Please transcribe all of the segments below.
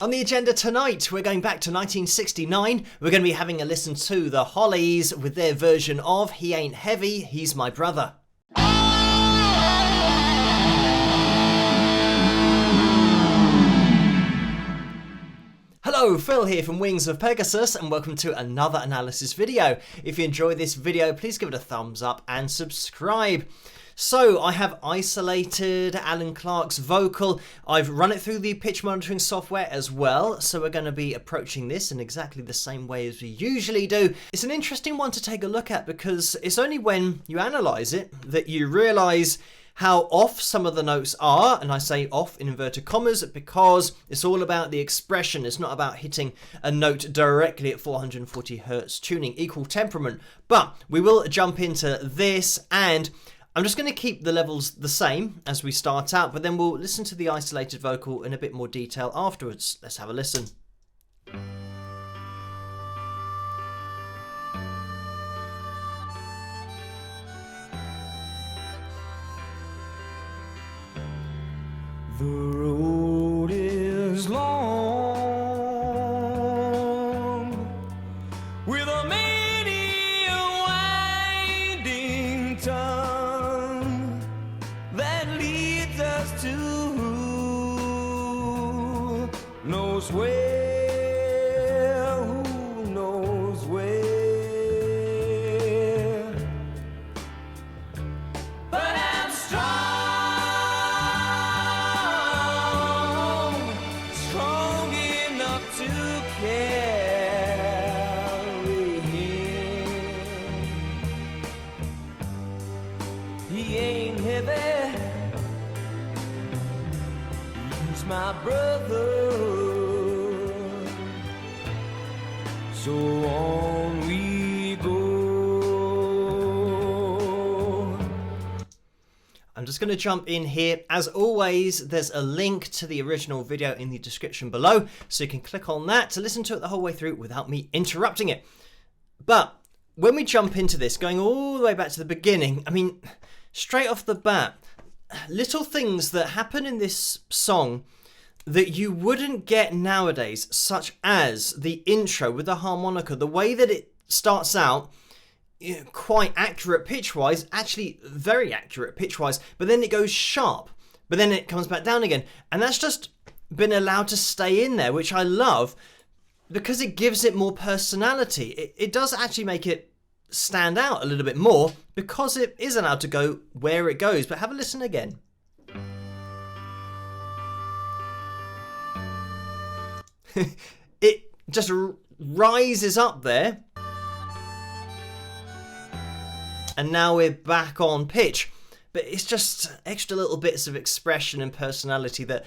On the agenda tonight, we're going back to 1969. We're going to be having a listen to the Hollies with their version of He Ain't Heavy, He's My Brother. Hello, Phil here from Wings of Pegasus, and welcome to another analysis video. If you enjoyed this video, please give it a thumbs up and subscribe. So I have isolated Alan Clark's vocal. I've run it through the pitch monitoring software as well. So we're going to be approaching this in exactly the same way as we usually do. It's an interesting one to take a look at because it's only when you analyze it that you realize how off some of the notes are, and I say off in inverted commas because it's all about the expression. It's not about hitting a note directly at 440 Hertz tuning, equal temperament. But we will jump into this, and I'm just going to keep the levels the same as we start out, but then we'll listen to the isolated vocal in a bit more detail afterwards. Let's have a listen. The road is long with a many winding tongue that leads us to who knows where, who knows where. But I'm strong. He ain't heavy, he's my brother, so on we go. I'm just going to jump in here. As always, there's a link to the original video in the description below, so you can click on that to listen to it the whole way through without me interrupting it. But when we jump into this, going all the way back to the beginning, I mean, straight off the bat, little things that happen in this song that you wouldn't get nowadays, such as the intro with the harmonica, the way that it starts out, quite accurate pitch-wise, actually very accurate pitch-wise, but then it goes sharp, but then it comes back down again. And that's just been allowed to stay in there, which I love, because it gives it more personality. It does actually make it stand out a little bit more because it is allowed to go where it goes. But have a listen again. It just rises up there. And now we're back on pitch. But it's just extra little bits of expression and personality that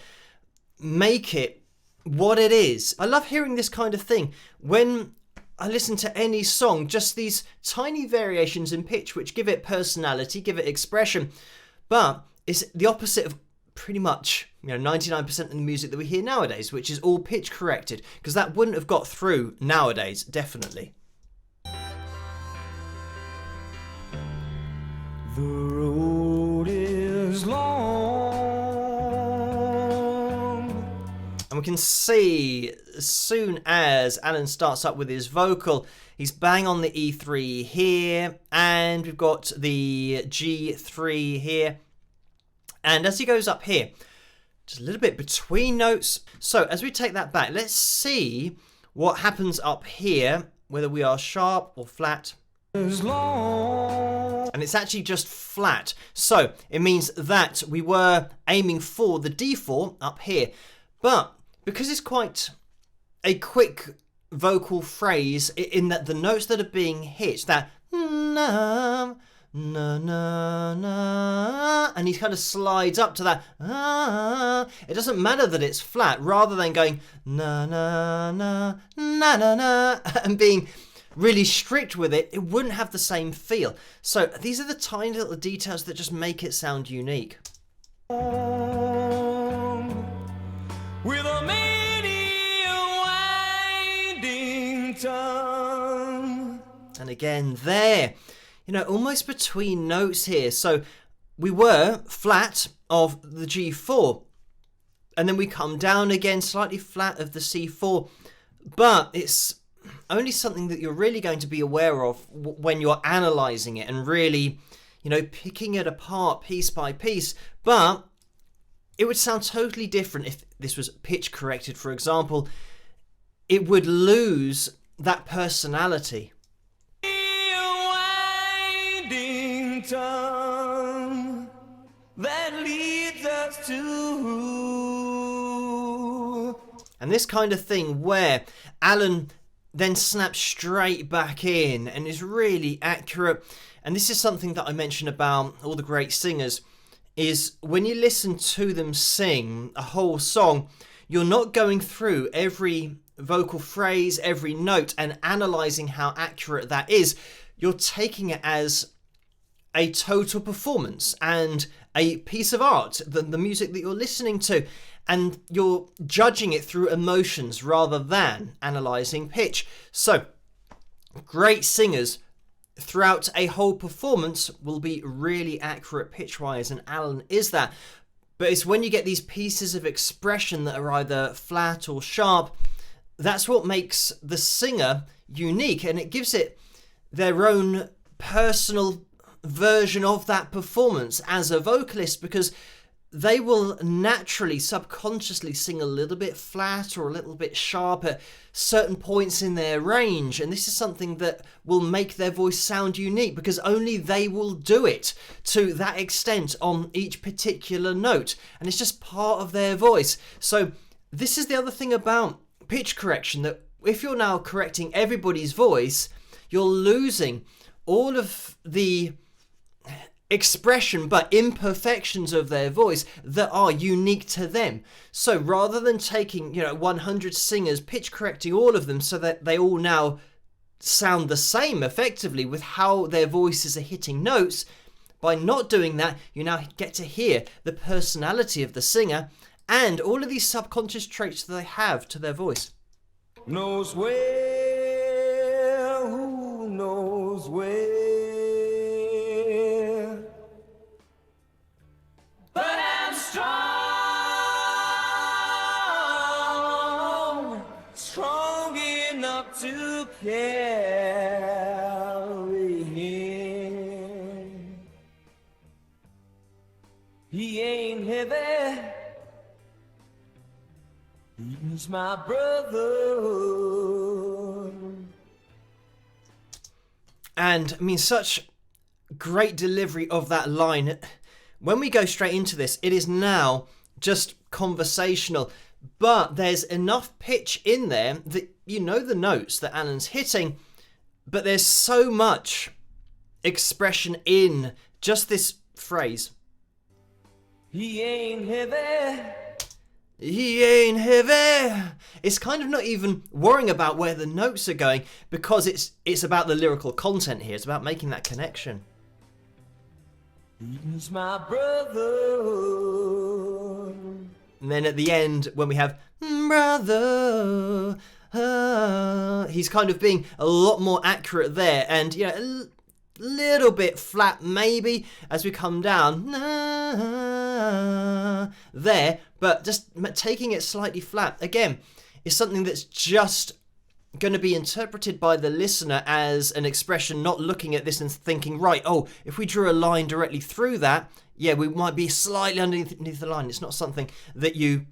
make it what it is. I love hearing this kind of thing when I listen to any song, just these tiny variations in pitch which give it personality, give it expression, but it's the opposite of pretty much 99% of the music that we hear nowadays, which is all pitch corrected, because that wouldn't have got through nowadays, definitely. The road is long. And we can see as soon as Alan starts up with his vocal, he's bang on the E3 here, and we've got the G3 here. And as he goes up here, just a little bit between notes. So as we take that back, let's see what happens up here, whether we are sharp or flat. And it's actually just flat. So it means that we were aiming for the D4 up here. But because it's quite a quick vocal phrase in that the notes that are being hit, that na, na, na, na, and he kind of slides up to that it doesn't matter that it's flat, rather than going na, na, na, na, na, na, and being really strict with it, it wouldn't have the same feel. So these are the tiny little details that just make it sound unique. With a many winding tongue. And again there, almost between notes here. So we were flat of the G4. and then we come down again, slightly flat of the C4, but it's only something that you're really going to be aware of when you're analysing it and really, picking it apart piece by piece. But it would sound totally different if this was pitch corrected, for example. It would lose that personality. Winding tongue that leads us to. And this kind of thing where Alan then snaps straight back in and is really accurate. And this is something that I mentioned about all the great singers, is when you listen to them sing a whole song, you're not going through every vocal phrase, every note, and analysing how accurate that is. You're taking it as a total performance and a piece of art, the music that you're listening to, and you're judging it through emotions rather than analysing pitch. So, great singers throughout a whole performance will be really accurate pitch-wise, and Alan is that. But it's when you get these pieces of expression that are either flat or sharp, that's what makes the singer unique, and it gives it their own personal version of that performance as a vocalist, because they will naturally, subconsciously sing a little bit flat or a little bit sharp at certain points in their range. And this is something that will make their voice sound unique, because only they will do it to that extent on each particular note. And it's just part of their voice. So this is the other thing about pitch correction, that if you're now correcting everybody's voice, you're losing all of the expression but imperfections of their voice that are unique to them. So rather than taking 100 singers, pitch correcting all of them so that they all now sound the same effectively with how their voices are hitting notes, by not doing that, you now get to hear the personality of the singer and all of these subconscious traits that they have to their voice. Knows where, who knows where. But I'm strong, strong enough to carry him. He ain't heavy, he's my brother. And I mean, such great delivery of that line. When we go straight into this, it is now just conversational, but there's enough pitch in there that you know the notes that Alan's hitting, but there's so much expression in just this phrase. He ain't heavy, He ain't heavy. It's kind of not even worrying about where the notes are going, because it's about the lyrical content here. It's about making that connection. he's my brother. And then at the end, when we have brother, he's kind of being a lot more accurate there, and a little bit flat maybe as we come down there, but just taking it slightly flat again is something that's just going to be interpreted by the listener as an expression, not looking at this and thinking, right, if we drew a line directly through that, we might be slightly underneath the line. It's not something that you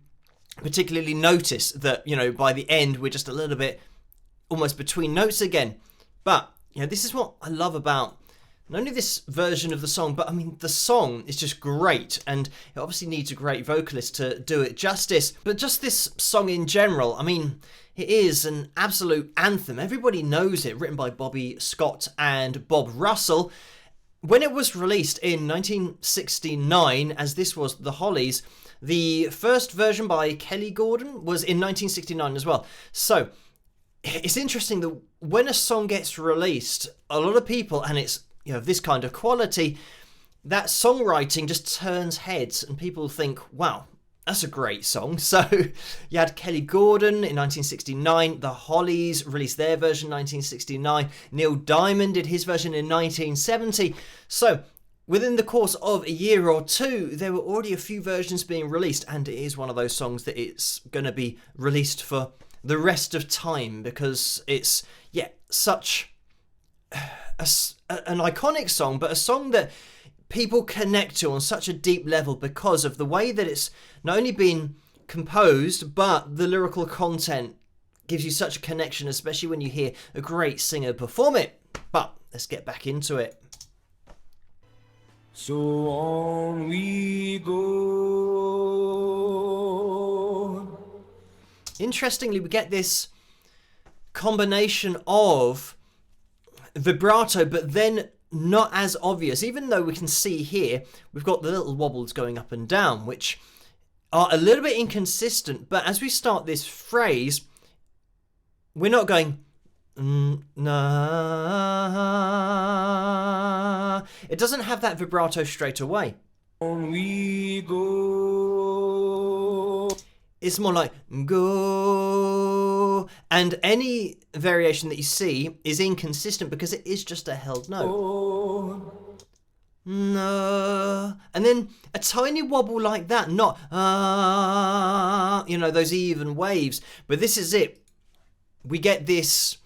particularly notice that, by the end we're just a little bit almost between notes again. But this is what I love about not only this version of the song, but I mean, the song is just great, and it obviously needs a great vocalist to do it justice. But just this song in general, I mean, it is an absolute anthem. Everybody knows it, written by Bobby Scott and Bob Russell. When it was released in 1969, as this was the Hollies, the first version by Kelly Gordon was in 1969 as well. So it's interesting that when a song gets released, a lot of people, and it's this kind of quality, that songwriting just turns heads and people think, wow, that's a great song. So you had Kelly Gordon in 1969, the Hollies released their version in 1969, Neil Diamond did his version in 1970. So within the course of a year or two, there were already a few versions being released, and it is one of those songs that it's going to be released for the rest of time because it's, such an iconic song, but a song that people connect to on such a deep level because of the way that it's not only been composed, but the lyrical content gives you such a connection, especially when you hear a great singer perform it. But let's get back into it. So on we go. Interestingly, we get this combination of vibrato, but then not as obvious, even though we can see here we've got the little wobbles going up and down, which are a little bit inconsistent. But as we start this phrase, we're not going nah. It doesn't have that vibrato straight away. On we go. It's more like go, and any variation that you see is inconsistent because it is just a held note. Oh. No, and then a tiny wobble like that, not those even waves. But this is it. We get this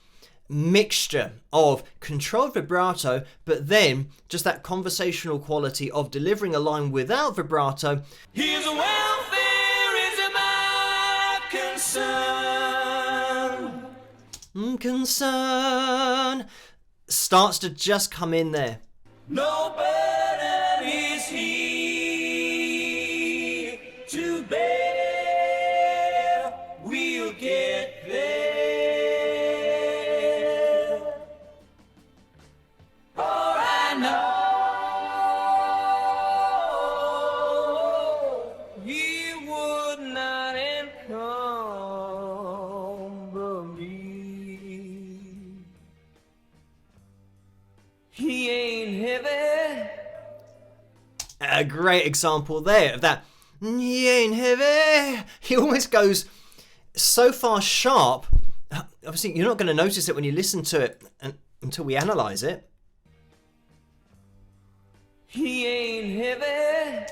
mixture of controlled vibrato, but then just that conversational quality of delivering a line without vibrato. His welfare is my concern. Concern starts to just come in there. No burden is he to bear. We'll get there. For I know he would not encumber me. He ain't heavy. A great example there of that. He ain't heavy. He almost goes so far sharp. Obviously, you're not going to notice it when you listen to it until we analyze it. He ain't heavy.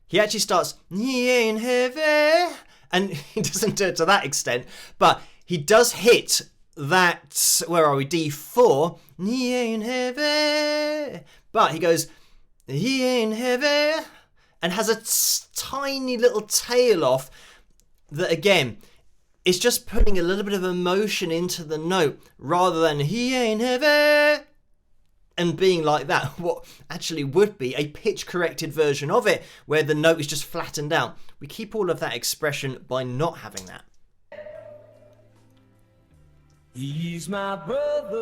He actually starts, he ain't heavy. And he doesn't do it to that extent. But he does hit that, where are we, D4. He ain't heavy. But he goes, he ain't heavy. And has a tiny little tail off that, again, it's just putting a little bit of emotion into the note rather than he ain't heavy and being like that. What actually would be a pitch corrected version of it where the note is just flattened out. We keep all of that expression by not having that. He's my brother.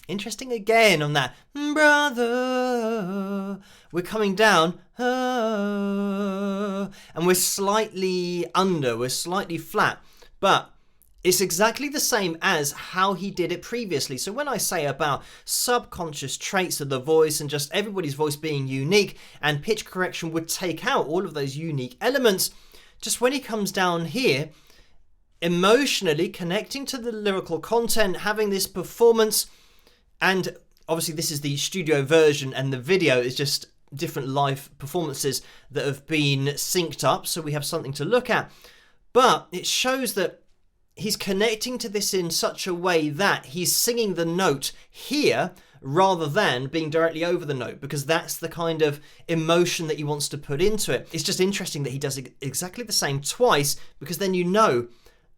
Interesting again on that brother. We're coming down, and we're slightly under, we're slightly flat, but it's exactly the same as how he did it previously. So when I say about subconscious traits of the voice and just everybody's voice being unique, and pitch correction would take out all of those unique elements, just when he comes down here, emotionally connecting to the lyrical content, having this performance, and obviously this is the studio version and the video is just different live performances that have been synced up, so we have something to look at. But it shows that he's connecting to this in such a way that he's singing the note here rather than being directly over the note, because that's the kind of emotion that he wants to put into it. It's just interesting that he does exactly the same twice, because then you know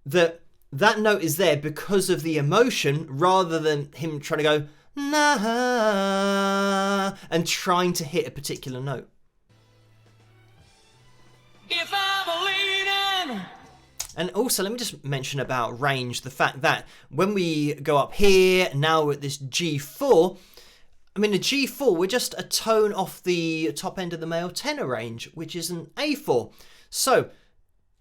that that note is there because of the emotion rather than him trying to go nah and trying to hit a particular note. If I'm leading. And also, let me just mention about range, the fact that when we go up here, now we're at this G4, I mean, a G4, we're just a tone off the top end of the male tenor range, which is an A4. So,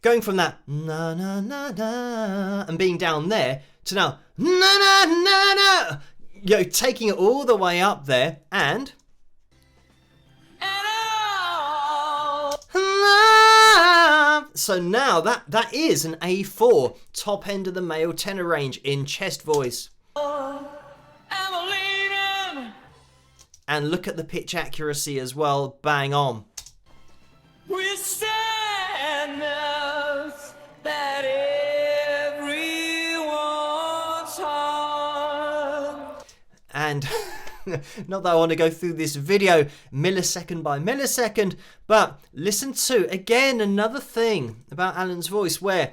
going from that na na na na and being down there to now na na na na, taking it all the way up there and so now that is an A4, top end of the male tenor range in chest voice. I'm leaning And look at the pitch accuracy as well, bang on. With sadness that everyone's heart. And not that I want to go through this video millisecond by millisecond, but listen to, again, another thing about Alan's voice where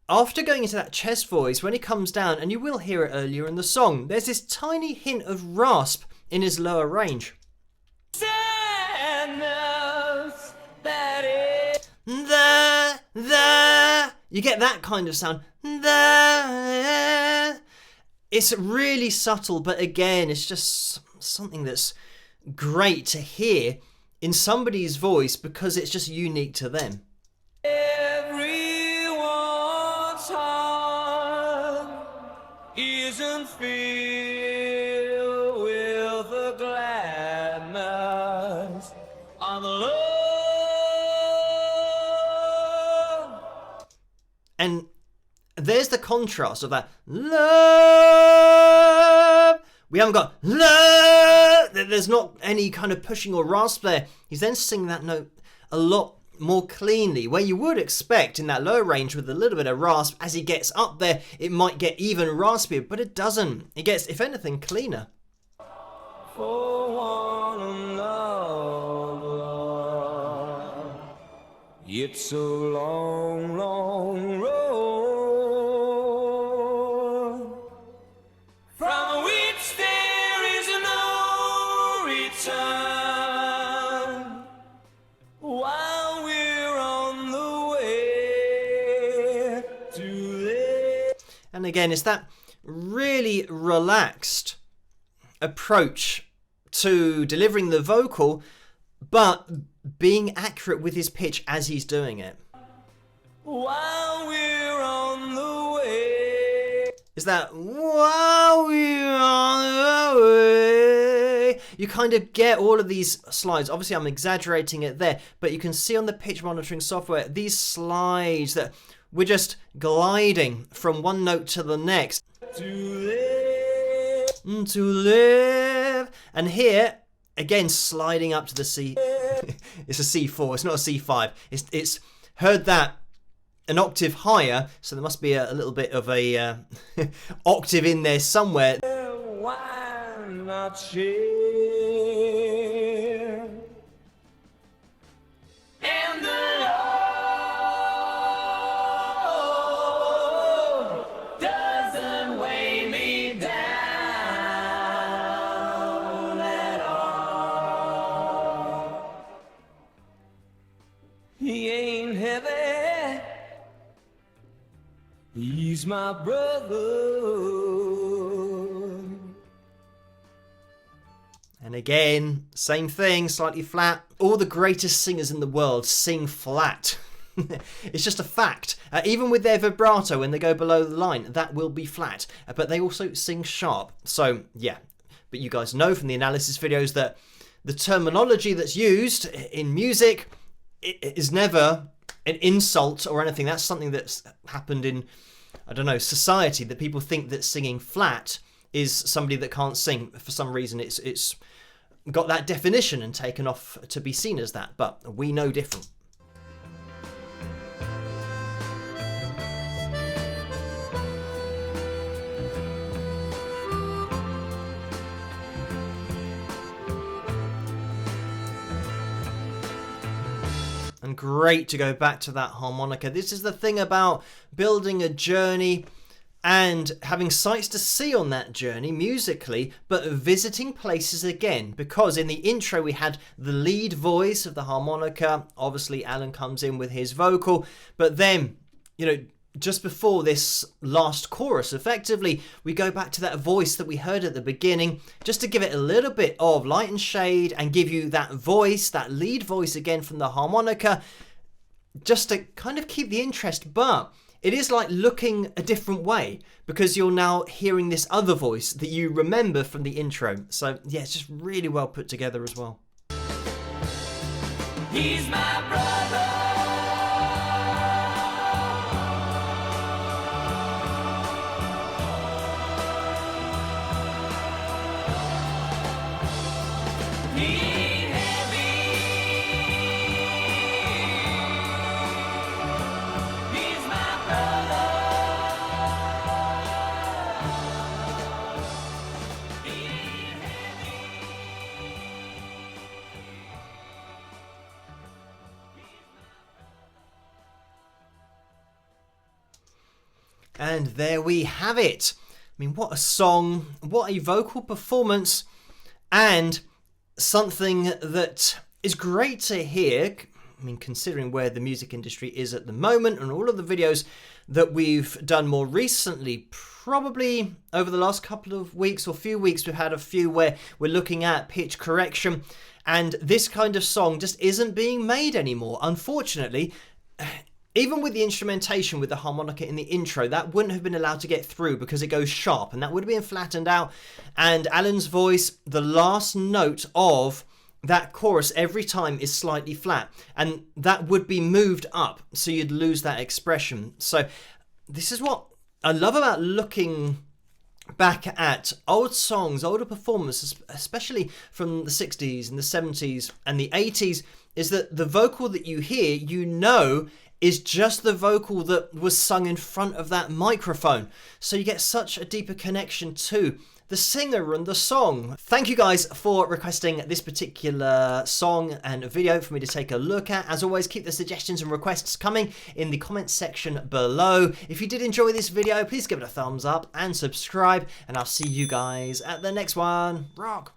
after going into that chest voice, when he comes down, and you will hear it earlier in the song, there's this tiny hint of rasp in his lower range. Sadness that You get that kind of sound. It's really subtle, but again, it's just something that's great to hear in somebody's voice because it's just unique to them. everyone's heart isn't filled with the gladness of love. And there's the contrast of that love. We haven't got love. There's not any kind of pushing or rasp there. He's then singing that note a lot more cleanly, where you would expect in that lower range with a little bit of rasp. As he gets up there, it might get even raspier, but it doesn't. It gets, if anything, cleaner. For one another, it's a long, long road from which there is no return while we're on the way to live. And again, it's that really relaxed approach to delivering the vocal, but being accurate with his pitch as he's doing it. While we're on the way. Is that while we're on the way? You kind of get all of these slides. Obviously, I'm exaggerating it there, but you can see on the pitch monitoring software these slides that we're just gliding from one note to the next. To live. To live. And here, again, sliding up to the C. It's a C4, it's not a C5. It's heard that an octave higher, so there must be a little bit of a octave in there somewhere. Why not share? And the Lord doesn't weigh me down at all. He ain't heavy. He's my brother. And again, same thing, slightly flat. All the greatest singers in the world sing flat. It's just a fact. Even with their vibrato, when they go below the line, that will be flat. But they also sing sharp. So, yeah. But you guys know from the analysis videos that the terminology that's used in music is never an insult or anything. That's something that's happened in, I don't know, society, that people think that singing flat is somebody that can't sing. For some reason, it's got that definition and taken off to be seen as that, but we know different. And great to go back to that harmonica. This is the thing about building a journey and having sights to see on that journey musically, but visiting places again. Because in the intro we had the lead voice of the harmonica. Obviously Alan comes in with his vocal, but then, you know, just before this last chorus, effectively, we go back to that voice that we heard at the beginning, just to give it a little bit of light and shade and give you that voice, that lead voice again from the harmonica, just to kind of keep the interest. But it is like looking a different way because you're now hearing this other voice that you remember from the intro. So yeah, it's just really well put together as well. He's my brother. And there we have it. I mean, what a song, what a vocal performance, and something that is great to hear. I mean, considering where the music industry is at the moment and all of the videos that we've done more recently, probably over the last couple of weeks or few weeks, we've had a few where we're looking at pitch correction, and this kind of song just isn't being made anymore, unfortunately. Even with the instrumentation, with the harmonica in the intro, that wouldn't have been allowed to get through because it goes sharp, and that would have been flattened out. And Alan's voice, the last note of that chorus every time is slightly flat, and that would be moved up, so you'd lose that expression. So this is what I love about looking back at old songs, older performances, especially from the 60s and the 70s and the 80s, is that the vocal that you hear, you know, is just the vocal that was sung in front of that microphone. So you get such a deeper connection to the singer and the song. Thank you guys for requesting this particular song and video for me to take a look at. As always, keep the suggestions and requests coming in the comments section below. If you did enjoy this video, please give it a thumbs up and subscribe, and I'll see you guys at the next one. Rock!